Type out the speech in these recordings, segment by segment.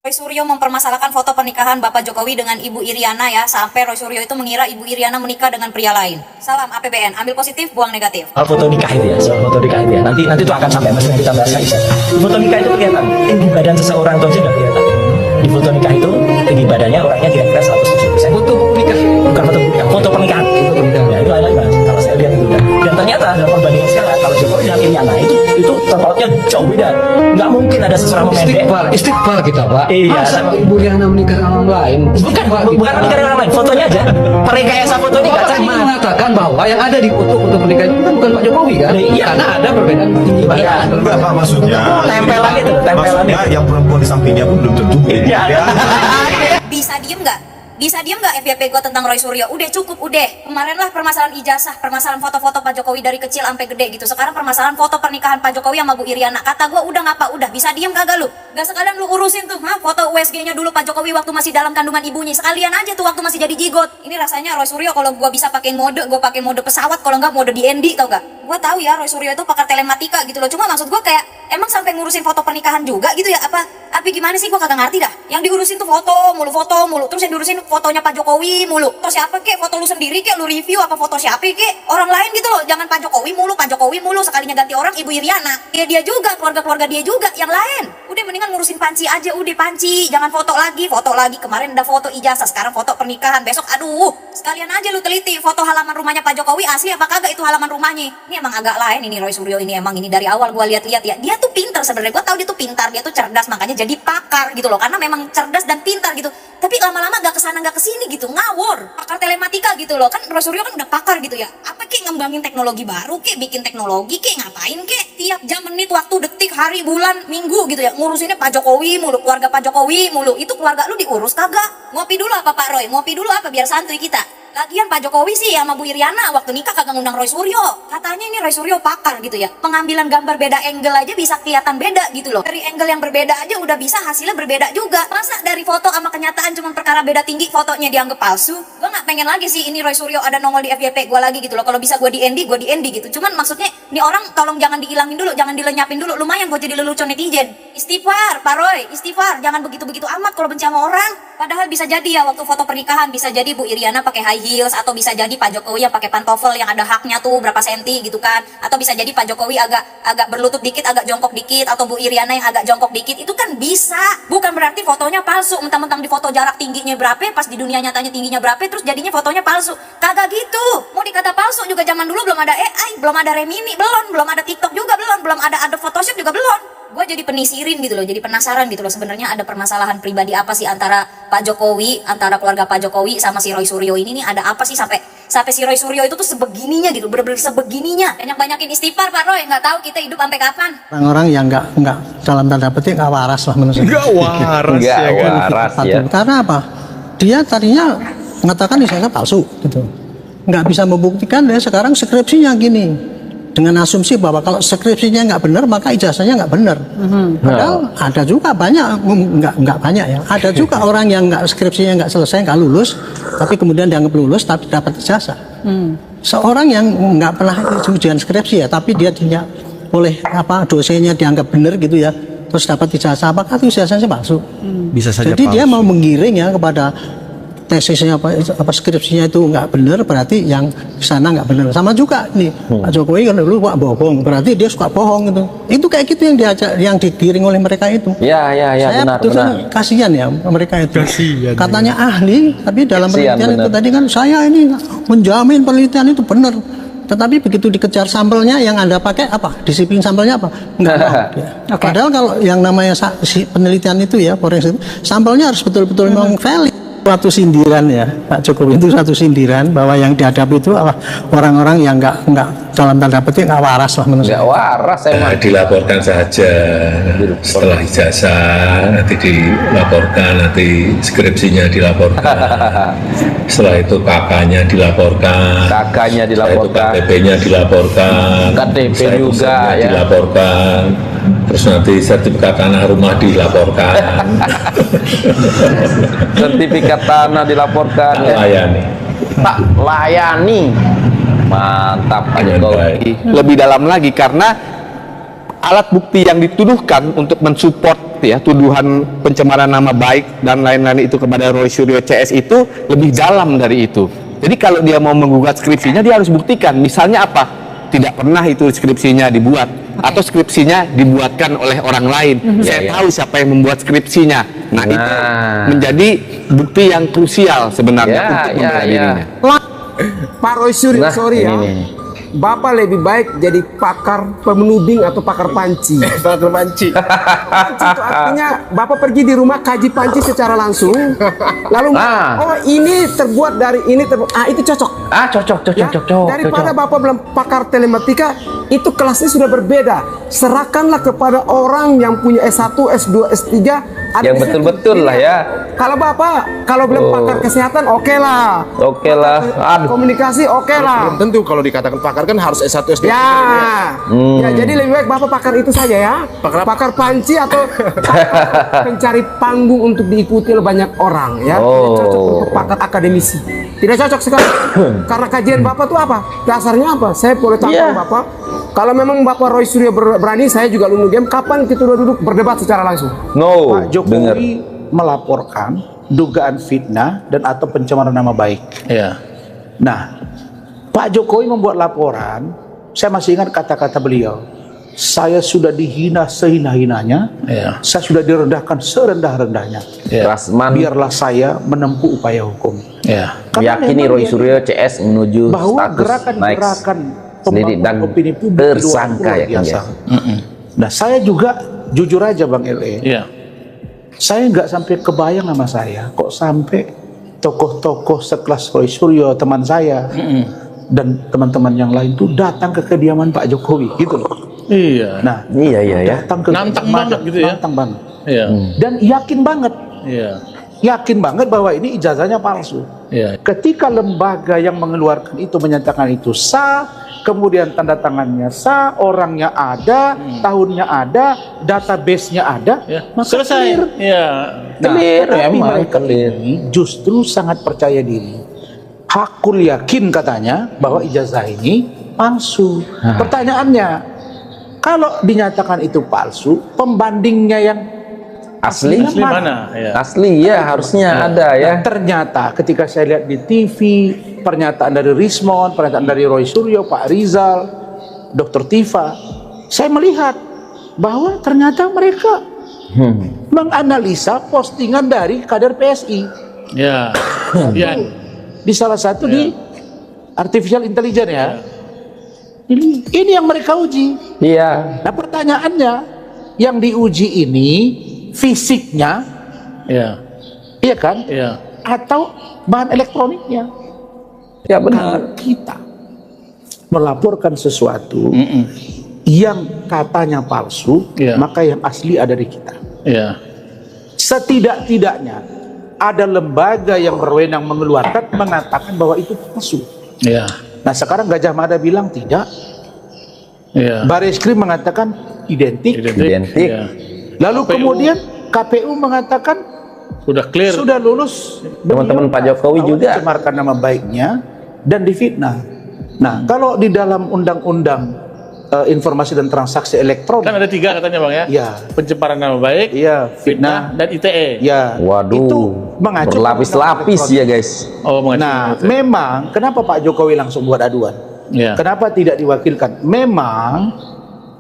Roy Suryo mempermasalahkan foto pernikahan Bapak Jokowi dengan Ibu Iriana ya, sampai Roy Suryo itu mengira Ibu Iriana menikah dengan pria lain. Salam APBN, ambil positif, buang negatif. Soal foto nikah itu ya, soal foto nikah itu ya. Nanti itu akan sampai maksudnya kita bahas lagi. Di foto nikah itu kelihatan, tinggi badan seseorang itu aja nggak kelihatan. Di foto nikah itu tinggi badannya orangnya kira-kira 170%. Foto nikah, Bukan foto nikah, foto pernikahan. Ya itu lain mas. Kalau saya lihat itu dan ternyata dalam perbandingan sekarang kalau Jokowi dan Iriana itu terpautnya jauh beda. Nggak mungkin ada seseorang memendek. istiqbal kita pak. Iya. Masa Ibu Riana menikah dengan orang lain? Bukan menikah dengan orang lain, fotonya aja. Merekayasa foto nikah. Bapak ingin mengatakan bahwa yang ada di foto pernikahan itu bukan Pak Jokowi kan? Iya. Karena ada perbedaan tinggi badan. Iya. Enggak pak, maksudnya Tempelan itu, tempelan maksudnya itu. yang perempuan di sampingnya pun belum tentu Iya. Bisa diem nggak? Bisa diem nggak FYP gue tentang Roy Suryo? Udah cukup, udah. Kemarin lah permasalahan ijazah, permasalahan foto-foto Pak Jokowi dari kecil sampai gede gitu. Sekarang permasalahan foto pernikahan Pak Jokowi sama Bu Iriana. Kata gue udah ngapa? Udah bisa diem kagak lu? Gak sekalian lu urusin tuh, foto USG-nya dulu Pak Jokowi waktu masih dalam kandungan ibunya. Sekalian aja tuh waktu masih jadi jigot. Ini rasanya Roy Suryo kalau gue bisa pakai mode, gue pakai mode pesawat. Kalau nggak mode DND, tau gak? Gue tahu ya Roy Suryo itu pakar telematika gitu loh. Cuma maksud gue kayak emang sampai ngurusin foto pernikahan juga gitu ya? Tapi gimana sih, gue kagak ngerti dah. Yang diurusin tuh foto mulu. Terus yang diurusin fotonya Pak Jokowi mulu. Foto siapa kek? Foto lu sendiri kek? Lu review apa foto siapa kek? Orang lain gitu loh. Jangan Pak Jokowi mulu. Sekalinya ganti orang Ibu Iriana. Dia juga, keluarga dia juga. Yang lain. Udah mendingan ngurusin panci aja. Udah panci. Jangan foto lagi. Kemarin ada foto ijazah. Sekarang foto pernikahan. Besok aduh. Sekalian aja lu teliti. Foto halaman rumahnya Pak Jokowi asli apa kagak itu halaman rumahnya. Ini emang agak lain ini Roy Suryo ini. Emang ini dari awal gue lihat-lihat ya. Dia tuh pintar sebenarnya. Gue tahu dia tuh pintar. Dia tuh cerdas. Makanya jadi pakar gitu loh. Karena memang cerdas dan pintar gitu. Tapi lama-lama gak kesana gak kesini gitu, ngawur. Pakar telematika gitu loh, kan Roy Suryo kan udah pakar gitu ya. Apa kek ngembangin teknologi baru kek, bikin teknologi kek, ngapain kek? Tiap jam, menit, waktu, detik, hari, bulan, minggu gitu ya. Ngurusinnya Pak Jokowi mulu, keluarga Pak Jokowi mulu. Itu keluarga lu diurus kagak? Ngopi dulu apa Pak Roy? Ngopi dulu apa biar santuy kita? Lagian Pak Jokowi sih sama Bu Iriana waktu nikah kagak ngundang Roy Suryo. Katanya ini Roy Suryo pakar gitu ya. Pengambilan gambar beda angle aja bisa kelihatan beda gitu loh. Dari angle yang berbeda aja udah bisa hasilnya berbeda juga. Masa dari foto sama kenyataan cuma perkara beda tinggi fotonya dianggap palsu? Gue gak pengen lagi sih ini Roy Suryo ada nongol di FYP gue lagi gitu loh. Kalau bisa gue di ND gitu. Cuman maksudnya ini orang tolong jangan dihilangin dulu, jangan dilenyapin dulu. Lumayan gue jadi lelucon netizen. Istighfar Pak Roy, istighfar. Jangan begitu-begitu amat kalau benci sama orang. Padahal bisa jadi ya waktu foto pernikahan bisa jadi Bu Iriana pakai high heels, atau bisa jadi Pak Jokowi yang pakai pantofel yang ada haknya tuh berapa senti gitu kan, atau bisa jadi Pak Jokowi agak berlutut dikit, agak jongkok dikit, atau Bu Iriana yang agak jongkok dikit. Itu kan bisa, bukan berarti fotonya palsu. Mentang-mentang di foto jarak tingginya berapa, pas di dunia nyatanya tingginya berapa, terus jadinya fotonya palsu. Kagak gitu. Mau dikata palsu juga zaman dulu belum ada AI, belum ada Remini, belum ada TikTok juga, belum ada Adobe Photoshop juga belum. Gue jadi penisirin gitu loh, jadi penasaran gitu loh, sebenarnya ada permasalahan pribadi apa sih antara Pak Jokowi, antara keluarga Pak Jokowi sama si Roy Suryo ini nih, ada apa sih sampai si Roy Suryo itu tuh sebegininya gitu, bener-bener sebegininya. Banyakin istighfar Pak Roy, nggak tahu kita hidup sampai kapan. Orang-orang yang nggak dalam tanda petik nggak waras lah menurut saya. Nggak waras ya. Karena apa? Dia tadinya mengatakan ijazah palsu gitu, nggak bisa membuktikan. Dia sekarang skripsinya gini, dengan asumsi bahwa kalau skripsinya nggak benar maka ijazahnya nggak benar. Padahal ada juga banyak, nggak banyak ya. Ada juga orang yang nggak skripsinya nggak selesai, nggak lulus, tapi kemudian dianggap lulus tapi dapat ijazah. Seorang yang nggak pernah ujian skripsi ya, tapi dia oleh dosennya dianggap benar gitu ya, terus dapat ijazah, apakah itu ijazahnya palsu? Bisa saja Jadi palsu. dia mau menggiring ya kepada tesisnya apa skripsinya itu nggak benar, berarti yang sana nggak benar. Sama juga nih Pak Jokowi kan dulu Pak bohong, berarti dia suka bohong gitu. Itu kayak gitu yang diajak, yang digiring oleh mereka itu. Saya benar. kasihan ya mereka itu. Kasihan, Katanya ahli, tapi dalam Kasihan, penelitian itu benar. tadi kan saya ini menjamin penelitian itu benar. Tetapi begitu dikejar sampelnya yang Anda pakai apa? Disiplin sampelnya apa? Enggak mau. Ya. Padahal kalau yang namanya penelitian itu ya, forensik, sampelnya harus betul-betul memang valid. Suatu sindiran ya, Pak Jokowi itu satu sindiran bahwa yang dihadapi itu orang-orang yang nggak dalam tanda petik nggak waras lah menurut saya. Nggak waras emang. Dilaporkan saja setelah ijazah, nanti dilaporkan, nanti skripsinya dilaporkan, setelah itu kakaknya dilaporkan, Kakaknya setelah itu dilaporkan, KTP-nya dilaporkan, KTP setelah itu juga, SIM-nya ya. dilaporkan, terus nanti sertifikat tanah rumah dilaporkan. sertifikat tanah dilaporkan ya. Layani. Pak layani. Mantap Pak Dengan Jokowi. baik. Lebih dalam lagi karena alat bukti yang dituduhkan untuk mensupport ya tuduhan pencemaran nama baik dan lain-lain itu kepada Roy Suryo CS itu lebih dalam dari itu. Jadi kalau dia mau menggugat skripsinya, dia harus buktikan misalnya apa, tidak pernah itu skripsinya dibuat atau skripsinya dibuatkan oleh orang lain. Saya tahu siapa yang membuat skripsinya. Nah, itu menjadi bukti yang krusial sebenarnya untuk membela dirinya. Pak Roy Suryo, sorry ya. Bapak lebih baik jadi pakar pemenuding atau pakar panci. Pakar panci. Panci itu artinya Bapak pergi di rumah kaji panci secara langsung. Lalu oh ini terbuat dari ini itu cocok. Cocok. Daripada Bapak bilang pakar telematika, itu kelasnya sudah berbeda. Serahkanlah kepada orang yang punya S1, S2, S3 yang betul-betul lah ya. Kalau Bapak kalau bilang pakar kesehatan oke lah. Aduh. Komunikasi oke lah. Belum tentu kalau dikatakan pakar kan harus S1, S2. Ya, jadi lebih baik Bapak pakar itu saja ya. Pakar panci atau pakar pencari panggung untuk diikuti oleh banyak orang ya. Tidak cocok untuk pakar akademisi. Tidak cocok sekali. Karena kajian Bapak itu apa? Dasarnya apa? Saya boleh tampang Bapak. Kalau memang Bapak Roy Suryo berani, saya juga Lunu Game. Kapan kita duduk berdebat secara langsung? Pak Jokowi melaporkan dugaan fitnah dan atau pencemaran nama baik. Nah, Pak Jokowi membuat laporan. Saya masih ingat kata-kata beliau. Saya sudah dihina sehina-hinanya. Saya sudah direndahkan serendah-rendahnya. Biarlah saya menempuh upaya hukum. Meyakini Roy Suryo CS menuju bahwa status gerakan-gerakan dan opini publik tersangka ya kan biasa. Nah, saya juga jujur aja Bang LE. Saya nggak sampai kebayang sama saya kok sampai tokoh-tokoh sekelas Roy Suryo, teman saya dan teman-teman yang lain tuh datang ke kediaman Pak Jokowi gitu loh. Nah, datang ke nantang banget gitu ya. Nantang banget. Dan yakin banget. Yakin banget bahwa ini ijazahnya palsu. Ketika lembaga yang mengeluarkan itu menyatakan itu sah, kemudian tanda tangannya sah, orangnya ada, tahunnya ada, database-nya ada, maka selesai. Clear. Tapi mereka ini justru sangat percaya diri. Hakul yakin katanya bahwa ijazah ini palsu. Pertanyaannya, kalau dinyatakan itu palsu, pembandingnya yang asli mana? Asli ya harusnya ada ya. Nah, ternyata ketika saya lihat di TV pernyataan dari Rismon, pernyataan dari Roy Suryo, Pak Rizal, Dr. Tifa, saya melihat bahwa ternyata mereka menganalisa postingan dari kader PSI. Di salah satu di artificial intelligence ya. Ini yang mereka uji. Nah, pertanyaannya, yang diuji ini fisiknya, iya kan? Atau bahan elektroniknya? Benar. Kalau kita melaporkan sesuatu yang katanya palsu, maka yang asli ada di kita. Setidak-tidaknya ada lembaga yang berwenang mengeluarkan mengatakan bahwa itu palsu. Nah, sekarang Gajah Mada bilang tidak. Bareskrim mengatakan identik. Lalu kemudian KPU mengatakan sudah clear, sudah lulus. Teman-teman Pak Jokowi juga mencemarkan nama baiknya dan difitnah. Nah, kalau di dalam undang-undang informasi dan transaksi elektronik kan ada 3 katanya Bang ya. Pencemaran nama baik, fitnah dan ITE. Waduh, itu mengacu berlapis-lapis ya guys. Nah, memang kenapa Pak Jokowi langsung buat aduan? Kenapa tidak diwakilkan? Memang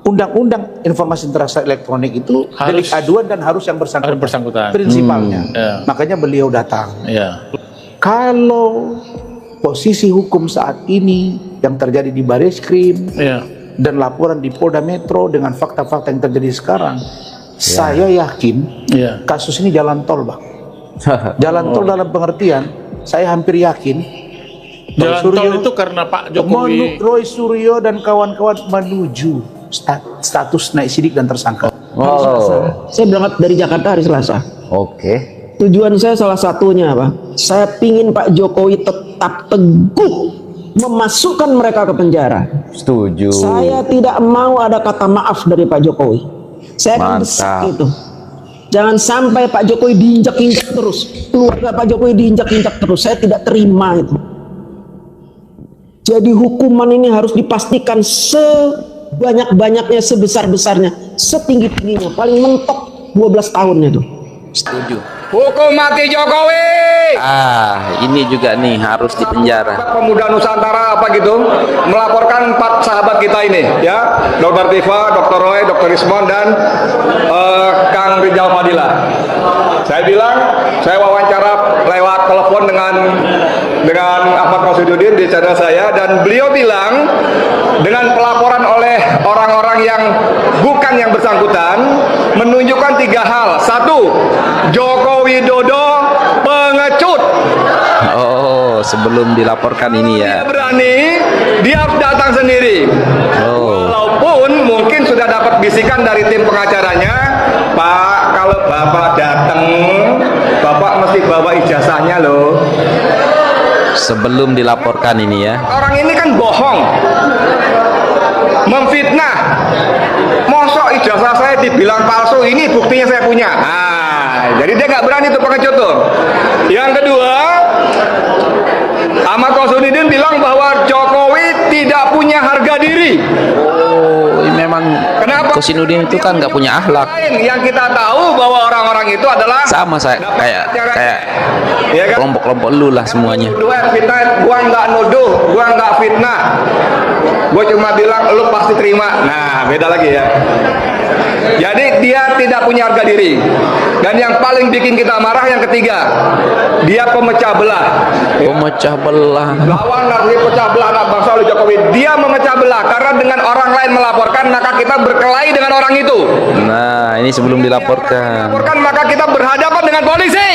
Undang-Undang Informasi Transaksi Elektronik itu delik aduan dan harus yang bersangkutan. Prinsipalnya. Makanya beliau datang. Kalau posisi hukum saat ini yang terjadi di Bareskrim dan laporan di Polda Metro dengan fakta-fakta yang terjadi sekarang, saya yakin kasus ini jalan tol, Bang. Jalan tol dalam pengertian, saya hampir yakin jalan tol itu karena Pak Jokowi, Roy Suryo dan kawan-kawan menuju status naik sidik dan tersangka. Saya berangkat dari Jakarta hari Selasa. Tujuan saya salah satunya apa? Saya pingin Pak Jokowi tetap teguh memasukkan mereka ke penjara. Setuju. Saya tidak mau ada kata maaf dari Pak Jokowi. Saya akan desak itu. Jangan sampai Pak Jokowi diinjak-injak terus, keluarga Pak Jokowi diinjak-injak terus. Saya tidak terima itu. Jadi hukuman ini harus dipastikan sebanyak-banyaknya, sebesar-besarnya, setinggi-tingginya, paling mentok 12 tahunnya tuh. Setuju. Hukum mati Jokowi. Ini juga nih harus dipenjara. Pemuda Nusantara apa gitu melaporkan 4 sahabat kita ini, ya, Dr. Tifa, Dr. Roy, Dr. Rismon dan Kang Rizal Fadila. Saya bilang, saya wawancara lewat telepon dengan Ahmad Masyududin di channel saya, dan beliau bilang dengan pelaporan oleh orang-orang yang bukan yang bersangkutan menunjukkan 3 hal. 1, Joko Widodo pengecut. Oh, sebelum dilaporkan ini ya. Dia berani, dia harus datang sendiri. Walaupun mungkin sudah dapat bisikan dari tim pengacaranya, Pak, kalau Bapak datang, Bapak mesti bawa ijazahnya loh. Sebelum dilaporkan ini ya. Orang ini kan bohong, memfitnah. Mosok ijazah saya dibilang palsu, ini buktinya saya punya. Jadi dia nggak berani tuh pengecut tuh. Yang kedua, Ahmad Masyududin bilang bahwa Jokowi tidak punya harga diri. Memang Kenapa? Kosinudin itu kan nggak punya akhlak. Yang kita tahu bahwa orang-orang itu adalah Sama saya kayak ya kan? kelompok-kelompok lu lah semuanya. Fitnah, gua nggak nuduh, gua nggak fitnah. Gua cuma bilang lu pasti terima. Nah, beda lagi ya. Jadi dia tidak punya harga diri. Dan yang paling bikin kita marah yang ketiga, dia pemecah belah. Pemecah belah. Lawan narasi pecah belah anak bangsa oleh Jokowi. Dia memecah belah karena dengan orang lain melaporkan maka kita berkelahi dengan orang itu. Nah, ini sebelum dilaporkan. Melaporkan maka kita berhadapan dengan polisi.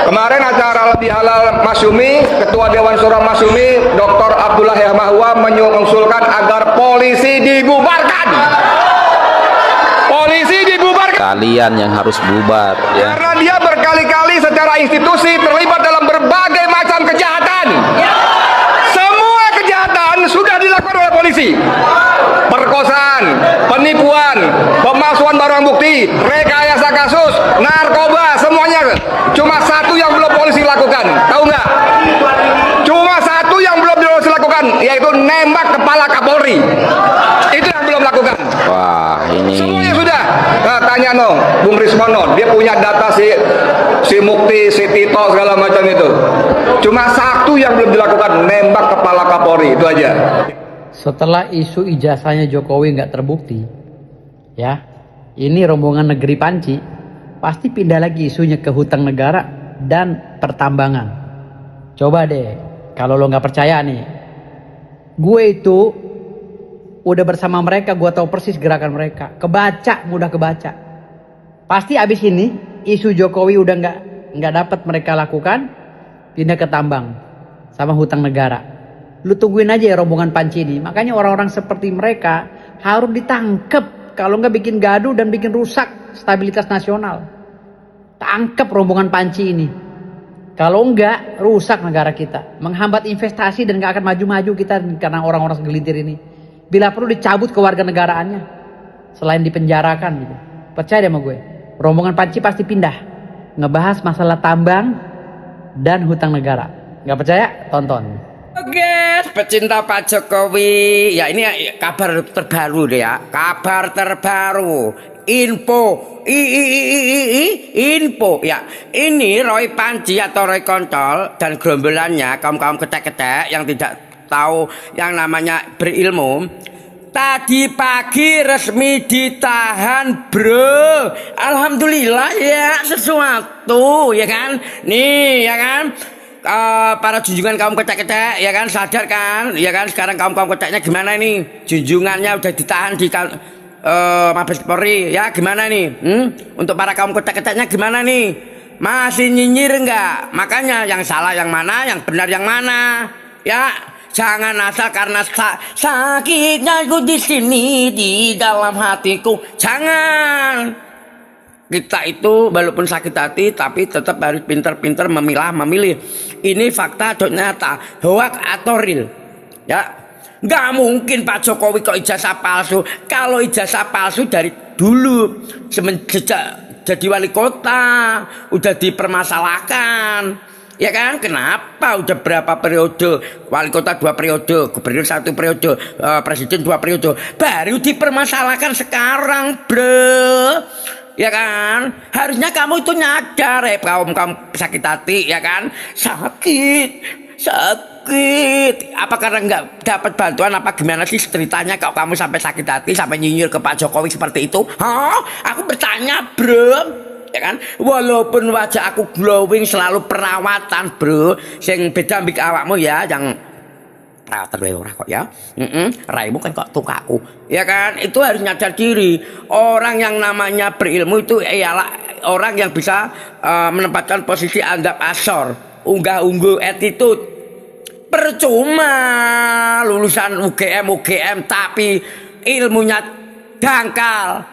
Kemarin acara lebih halal Masyumi, Ketua Dewan Syuro Masyumi, Dr. Abdullah Yahmahwa mengusulkan agar polisi dibubarkan. Polisi dibubarkan. Kalian yang harus bubar ya. Karena dia berkali-kali secara institusi terlibat dalam berbagai macam kejahatan. Semua kejahatan sudah dilakukan oleh polisi. Perkosaan, penipuan, pemalsuan barang bukti, rekayasa kasus, narkoba, semuanya. Cuma satu yang belum polisi lakukan, tahu nggak? Cuma satu yang belum polisi lakukan, yaitu nembak kepala Kapolri. Itu yang belum lakukan. Wah, ini Semuanya sudah. Nah, tanya Bung Rismono, dia punya data si Mukti, si Tito segala macam itu. Cuma satu yang belum dilakukan, nembak kepala Kapolri, itu aja. Setelah isu ijazahnya Jokowi nggak terbukti, ya, ini rombongan negeri Panci pasti pindah lagi isunya ke hutang negara dan pertambangan. Coba deh, kalau lo nggak percaya nih, gue itu udah bersama mereka, gue tahu persis gerakan mereka. Kebaca, mudah kebaca. Pasti abis ini isu Jokowi udah nggak dapat mereka lakukan, pindah ke tambang sama hutang negara. Lu tungguin aja ya rombongan Panci ini. Makanya orang-orang seperti mereka harus ditangkep. Kalau nggak bikin gaduh dan bikin rusak stabilitas nasional. Tangkep rombongan Panci ini. Kalau nggak, rusak negara kita. Menghambat investasi dan nggak akan maju-maju kita karena orang-orang segelintir ini. Bila perlu dicabut kewarganegaraannya. Selain dipenjarakan gitu. Percaya deh sama gue. Rombongan Panci pasti pindah. Ngebahas masalah tambang dan hutang negara. Nggak percaya? Tonton. Oke, pecinta Pak Jokowi. Ya, ini kabar terbaru deh ya. Kabar terbaru. Info. Info. Ya, ini Roy Panci atau Roy Kontol dan gerombolannya, kaum-kaum ketek-ketek yang tidak tahu yang namanya berilmu. Tadi pagi resmi ditahan, bro. Alhamdulillah ya, sesuatu ya kan. Nih ya kan. Para junjungan kaum ketek-ketek ya kan, sadar kan ya kan, sekarang kaum keteknya gimana nih, junjungannya udah ditahan di Mabes Polri ya, gimana nih untuk para kaum ketek-keteknya gimana nih, masih nyinyir enggak? Makanya yang salah yang mana, yang benar yang mana ya, jangan asal karena sakitnya aku di sini di dalam hatiku, jangan. Kita itu walaupun sakit hati tapi tetap harus pintar-pintar memilih. Ini fakta atau nyata, hoax atau real. Ya, nggak mungkin Pak Jokowi kok ijazah palsu. Kalau ijazah palsu dari dulu sejak jadi wali kota udah dipermasalahkan. Ya kan? Kenapa udah berapa periode, wali kota 2 periode, gubernur 1 periode, presiden 2 periode, baru dipermasalahkan sekarang, bro. Ya kan? Harusnya kamu itu nyadar, kaum sakit hati, ya kan? Sakit. Apa karena nggak dapat bantuan, apa gimana sih ceritanya kalau kamu sampai sakit hati, sampai nyinyir ke Pak Jokowi seperti itu? Hah? Aku bertanya, bro. Ya kan, walaupun wajah aku glowing, selalu perawatan, bro. Sing beda mbik awakmu ya, yang perawatan ora kok ya. Raimu kan kok tukaku. Ya kan, itu harus nyadar diri. Orang yang namanya berilmu itu ialah orang yang bisa menempatkan posisi andap asor, unggah-ungguh attitude. Percuma lulusan UGM tapi ilmunya dangkal,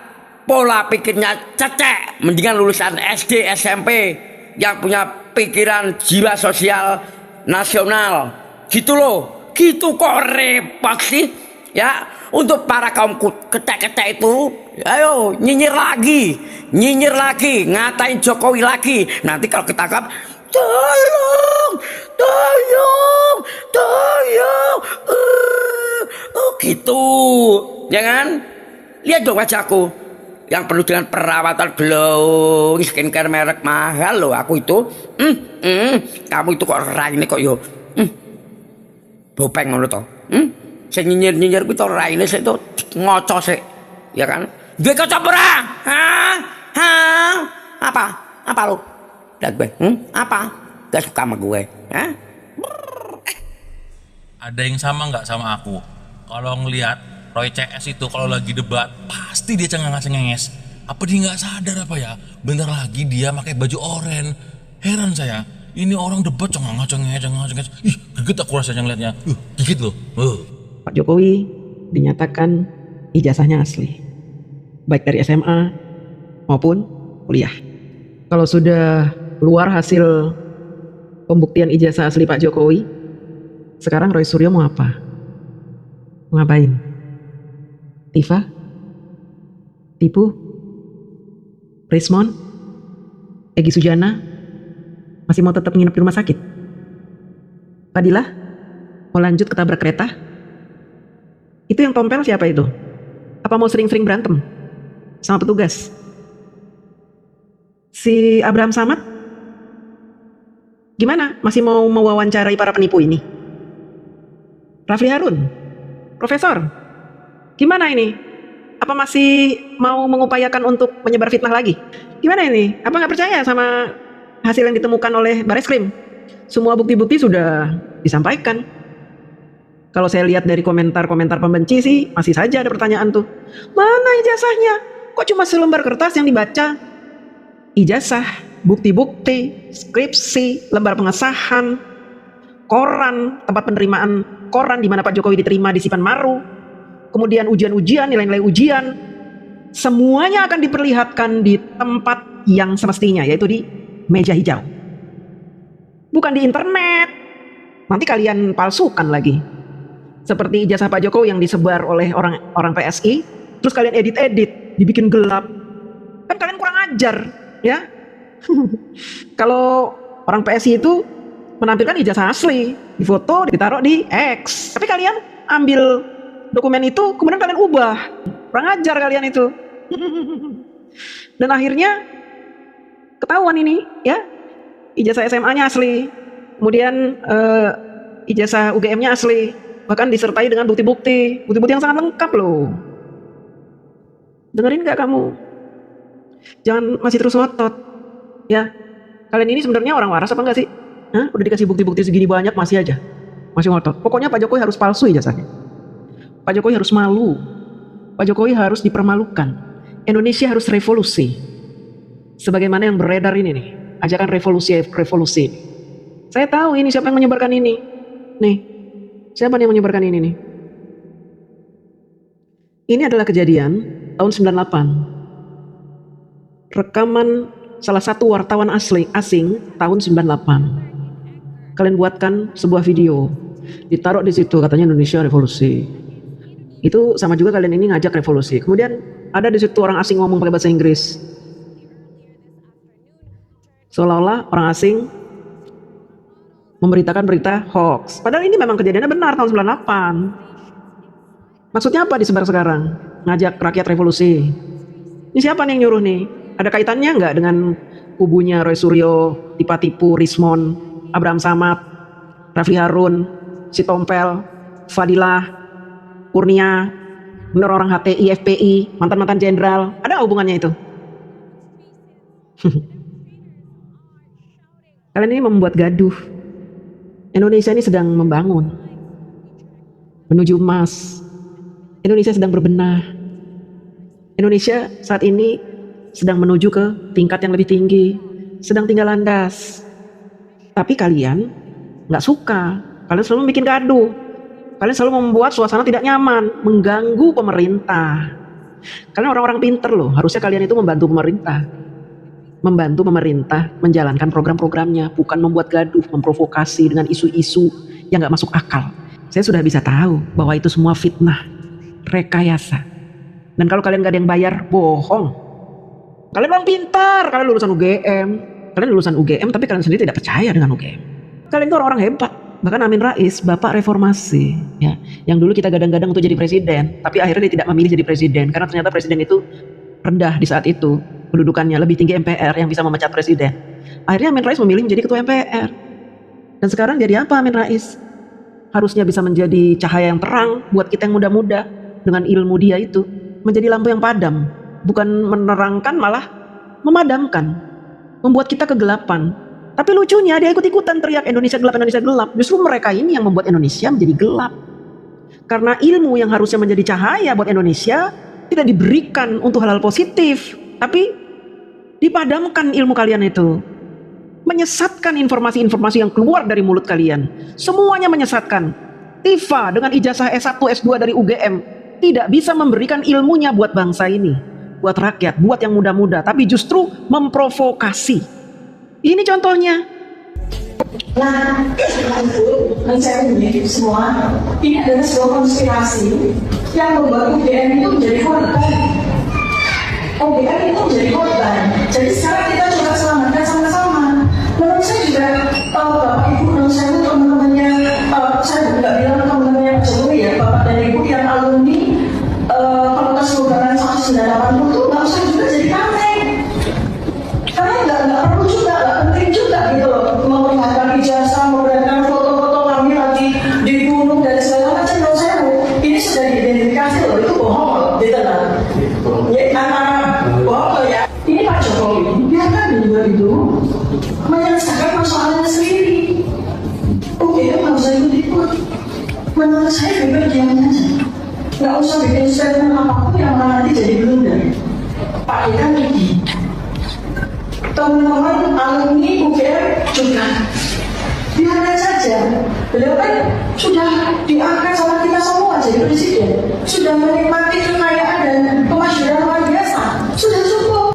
pola pikirnya cecek. Mendingan lulusan SD SMP yang punya pikiran jiwa sosial nasional. Gitu loh. Gitu kok repot sih. Ya, untuk para kaum kecek-kecek itu, ayo nyinyir lagi, ngatain Jokowi lagi. Nanti kalau ketangkap, tolong. Gitu. Jangan lihat dong wajahku yang penuh dengan perawatan glowing, skincare merek mahal loh aku itu. Kamu itu kok raine kok yo. Bopeng ngono to. Sing nyinyir ku to raine sik to ngoco sik. Ya kan? Duwe kocok ora? Apa lo? Lihat gue. Apa? Gak suka sama gue. Hah? Ada yang sama nggak sama aku? Kalau ngelihat Roy CS itu kalau lagi debat pasti dia cengenges. Apa dia nggak sadar apa ya? Bentar lagi dia pakai baju oranye. Heran saya. Ini orang debat cengenges. Ih, greget aku rasanya ngeliatnya. Dikit loh. Pak Jokowi dinyatakan ijazahnya asli, baik dari SMA maupun kuliah. Kalau sudah keluar hasil pembuktian ijazah asli Pak Jokowi, sekarang Roy Suryo mau apa? Mau ngapain? Tifa? Tipu? Rismon? Egy Sujana? Masih mau tetap nginep di rumah sakit? Fadilah? Mau lanjut ketabrak kereta? Itu yang tompel siapa itu? Apa mau sering-sering berantem sama petugas? Si Abraham Samad? Gimana? Masih mau mewawancarai para penipu ini? Rafli Harun? Profesor? Gimana ini? Apa masih mau mengupayakan untuk menyebar fitnah lagi? Gimana ini? Apa nggak percaya sama hasil yang ditemukan oleh Bareskrim? Semua bukti-bukti sudah disampaikan. Kalau saya lihat dari komentar-komentar pembenci sih, masih saja ada pertanyaan tuh. Mana ijazahnya? Kok cuma selembar kertas yang dibaca? Ijazah, bukti-bukti, skripsi, lembar pengesahan, koran, tempat penerimaan koran di mana Pak Jokowi diterima di Sipan Maru, kemudian ujian-ujian, nilai-nilai ujian, semuanya akan diperlihatkan di tempat yang semestinya, yaitu di meja hijau. Bukan di internet. Nanti kalian palsukan lagi. Seperti ijazah Pak Jokowi yang disebar oleh orang PSI, terus kalian edit-edit, dibikin gelap. Kan kalian kurang ajar, ya. Kalau orang PSI itu menampilkan ijazah asli, difoto, ditaruh di X. Tapi kalian ambil dokumen itu, kemudian kalian ubah. Kurang ajar kalian itu. Dan akhirnya ketahuan ini, ya. Ijazah SMA-nya asli, kemudian ijazah UGM-nya asli, bahkan disertai dengan bukti-bukti yang sangat lengkap loh. Dengerin gak kamu? Jangan masih terus ngotot, ya. Kalian ini sebenarnya orang waras apa enggak sih? Hah? Udah dikasih bukti-bukti segini banyak masih ngotot. Pokoknya Pak Jokowi harus palsu ijazahnya. Pak Jokowi harus malu. Pak Jokowi harus dipermalukan. Indonesia harus revolusi. Sebagaimana yang beredar ini nih, ajakan revolusi. Saya tahu ini siapa yang menyebarkan ini. Nih, siapa yang menyebarkan ini nih? Ini adalah kejadian tahun 98. Rekaman salah satu wartawan asing tahun 98. Kalian buatkan sebuah video, ditaruh di situ katanya Indonesia revolusi. Itu sama juga kalian ini ngajak revolusi. Kemudian ada di situ orang asing ngomong pakai bahasa Inggris. Seolah-olah orang asing memberitakan berita hoax. Padahal ini memang kejadiannya benar tahun 98. Maksudnya apa disebar sekarang? Ngajak rakyat revolusi. Ini siapa nih yang nyuruh nih? Ada kaitannya nggak dengan kubunya Roy Suryo, Tipa-Tipu, Rismon, Abraham Samad, Rafli Harun, si Tompel, Fadilah, Kurnia, bener orang HTI, FPI, mantan-mantan jenderal? Ada hubungannya itu? Kalian ini membuat gaduh. Indonesia ini sedang membangun menuju emas. Indonesia sedang berbenah. Indonesia saat ini sedang menuju ke tingkat yang lebih tinggi, sedang tinggal landas. Tapi kalian nggak suka, kalian selalu bikin gaduh, kalian selalu membuat suasana tidak nyaman, mengganggu pemerintah. Kalian orang-orang pinter loh, harusnya kalian itu membantu pemerintah menjalankan program-programnya, bukan membuat gaduh, memprovokasi dengan isu-isu yang nggak masuk akal. Saya sudah bisa tahu bahwa itu semua fitnah, rekayasa. Dan kalau kalian gak ada yang bayar, bohong. Kalian bilang pintar, kalian lulusan UGM, tapi kalian sendiri tidak percaya dengan UGM. Kalian itu orang-orang hebat. Bahkan Amin Rais, bapak reformasi, ya, yang dulu kita gadang-gadang untuk jadi presiden, tapi akhirnya dia tidak memilih jadi presiden karena ternyata presiden itu rendah di saat itu kedudukannya, lebih tinggi MPR yang bisa memecat presiden. Akhirnya Amin Rais memilih menjadi ketua MPR. Dan sekarang jadi apa Amin Rais? Harusnya bisa menjadi cahaya yang terang buat kita yang muda-muda dengan ilmu dia itu. Menjadi lampu yang padam, bukan menerangkan malah memadamkan, membuat kita kegelapan. Tapi lucunya dia ikut-ikutan teriak Indonesia gelap, Indonesia gelap. Justru mereka ini yang membuat Indonesia menjadi gelap. Karena ilmu yang harusnya menjadi cahaya buat Indonesia tidak diberikan untuk hal-hal positif, tapi dipadamkan ilmu kalian itu. Menyesatkan informasi-informasi yang keluar dari mulut kalian. Semuanya menyesatkan. Tifa dengan ijazah S1, S2 dari UGM tidak bisa memberikan ilmunya buat bangsa ini, buat rakyat, buat yang muda-muda, tapi justru memprovokasi. Ini contohnya. Nah, mencari ini semua, ini adalah sebuah konspirasi yang membuat UGM itu menjadi korban. UGM itu menjadi korban. Jadi sekarang kita coba selamatkan sama-sama. Menurut saya juga, Bapak Ibu, menurut saya teman-temannya, saya nggak bilang teman-temannya Jokowi ya, Bapak dan Ibu yang alumni Fakultas Kedokteran 1980 itu nggak usah juga jadi tameng. Karena nggak perlu juga, nggak penting juga gitu loh, memperlihatkan ijazah, memperlihatkan foto-foto kami lagi dibunuh dan segala macam. Menurut saya ini sudah diidentifikasi loh, itu bohong loh, gitu kan? Ya, antara bohong loh ya. Ini Pak Jokowi, biarkan juga itu menyelesaikan persoalannya sendiri. Oke, nggak usah ikut-ikut. Menurut saya bebas diam aja. Nggak usah bikin statement apapun yang nanti jadi blunder. Pak Dekan ini, teman-teman alumni UGM juga, biarkan saja. Beliau kan sudah diangkat sama kita semua jadi presiden, sudah menikmati kekayaan dan kemasyhuran luar biasa, sudah cukup.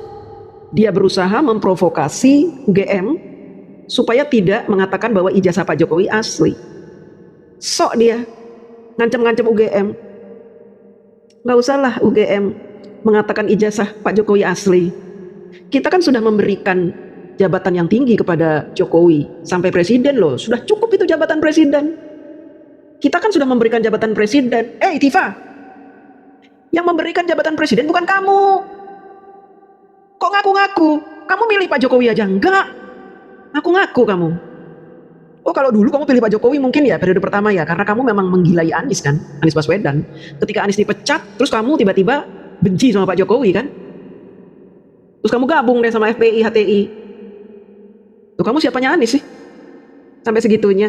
Dia berusaha memprovokasi UGM supaya tidak mengatakan bahwa ijazah Pak Jokowi asli. Sok dia ngancam-ngancam UGM. Nggak usahlah UGM mengatakan ijazah Pak Jokowi asli. Kita kan sudah memberikan jabatan yang tinggi kepada Jokowi sampai presiden loh. Sudah cukup itu jabatan presiden. Kita kan sudah memberikan jabatan presiden. Tifa, yang memberikan jabatan presiden bukan kamu. Kok ngaku-ngaku? Kamu milih Pak Jokowi aja enggak? Ngaku-ngaku kamu. Oh, kalau dulu kamu pilih Pak Jokowi mungkin ya periode pertama ya, karena kamu memang menggilai Anies kan, Anies Baswedan. Ketika Anies dipecat, terus kamu tiba-tiba benci sama Pak Jokowi kan? Terus kamu gabung deh sama FPI, HTI. Tuh kamu siapanya Anies sih? Sampai segitunya.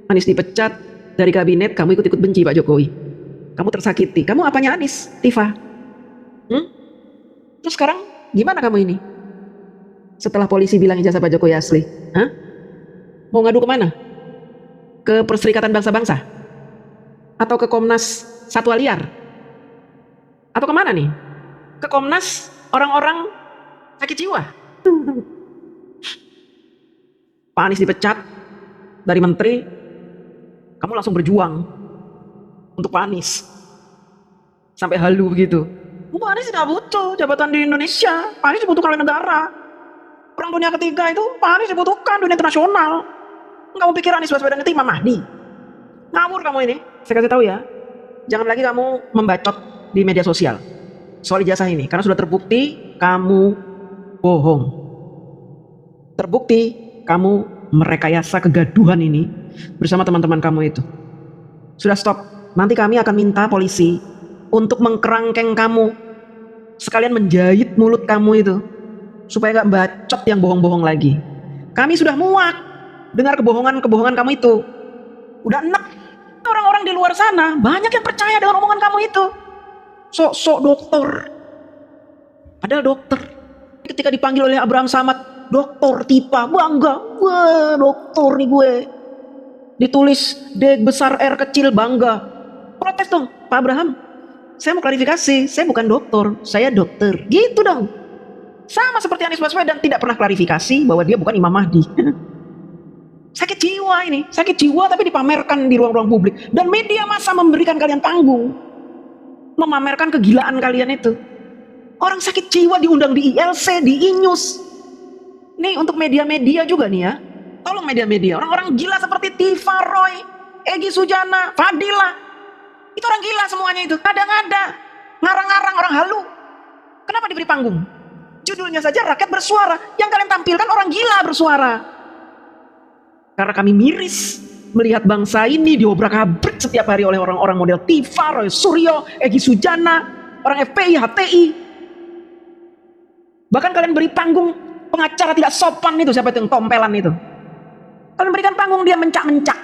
Anies dipecat dari kabinet, kamu ikut-ikut benci Pak Jokowi. Kamu tersakiti. Kamu apanya Anies, Tifa? Terus sekarang gimana kamu ini? Setelah polisi bilang ijazah Pak Jokowi asli, mau ngadu kemana? Ke Perserikatan Bangsa-Bangsa? Atau ke Komnas Satwa Liar? Atau kemana nih? Ke Komnas orang-orang sakit jiwa? Pak Anies dipecat dari menteri, kamu langsung berjuang untuk Pak Anies. Sampai halu begitu. Pak Anies tidak butuh jabatan di Indonesia. Pak Anies dibutuhkan oleh negara. Perang dunia ketiga itu Pak Anies dibutuhkan dunia internasional. Kamu pikir Anies Baswedan itu Imam Mahdi? Ngawur kamu ini. Saya kasih tahu ya. Jangan lagi kamu membacot di media sosial soal ijazah ini, karena sudah terbukti kamu bohong. Terbukti kamu merekayasa kegaduhan ini bersama teman-teman kamu itu. Sudah stop. Nanti kami akan minta polisi untuk mengkerangkeng kamu, sekalian menjahit mulut kamu itu supaya gak bacot yang bohong-bohong lagi. Kami sudah muak dengar kebohongan-kebohongan kamu itu. Udah enak. Orang-orang di luar sana banyak yang percaya dengan omongan kamu itu. Sok-sok dokter. Padahal dokter. Ketika dipanggil oleh Abraham Samad, dokter Tipa, bangga. Wah, dokter nih gue. Ditulis D besar R kecil, bangga. Protes dong, Pak Abraham. Saya mau klarifikasi, saya bukan dokter, saya dokter. Gitu dong. Sama seperti Anies Baswedan tidak pernah klarifikasi bahwa dia bukan Imam Mahdi. Sakit jiwa ini, sakit jiwa tapi dipamerkan di ruang-ruang publik. Dan media massa memberikan kalian panggung. Memamerkan kegilaan kalian itu. Orang sakit jiwa diundang di ILC, di INews. Nih untuk media-media juga nih ya. Tolong media-media, orang-orang gila seperti Tifa, Roy, Egy Sujana, Fadila. Itu orang gila semuanya itu, ngada-ngada, ngarang-ngarang, orang halu. Kenapa diberi panggung? Judulnya saja rakyat bersuara, yang kalian tampilkan orang gila bersuara. Karena kami miris melihat bangsa ini diobrak-abrik setiap hari oleh orang-orang model Tifa, Roy Suryo, Egy Sujana, orang FPI, HTI. Bahkan kalian beri panggung pengacara tidak sopan itu, siapa itu yang tompelan itu. Kalian berikan panggung dia mencak-mencak.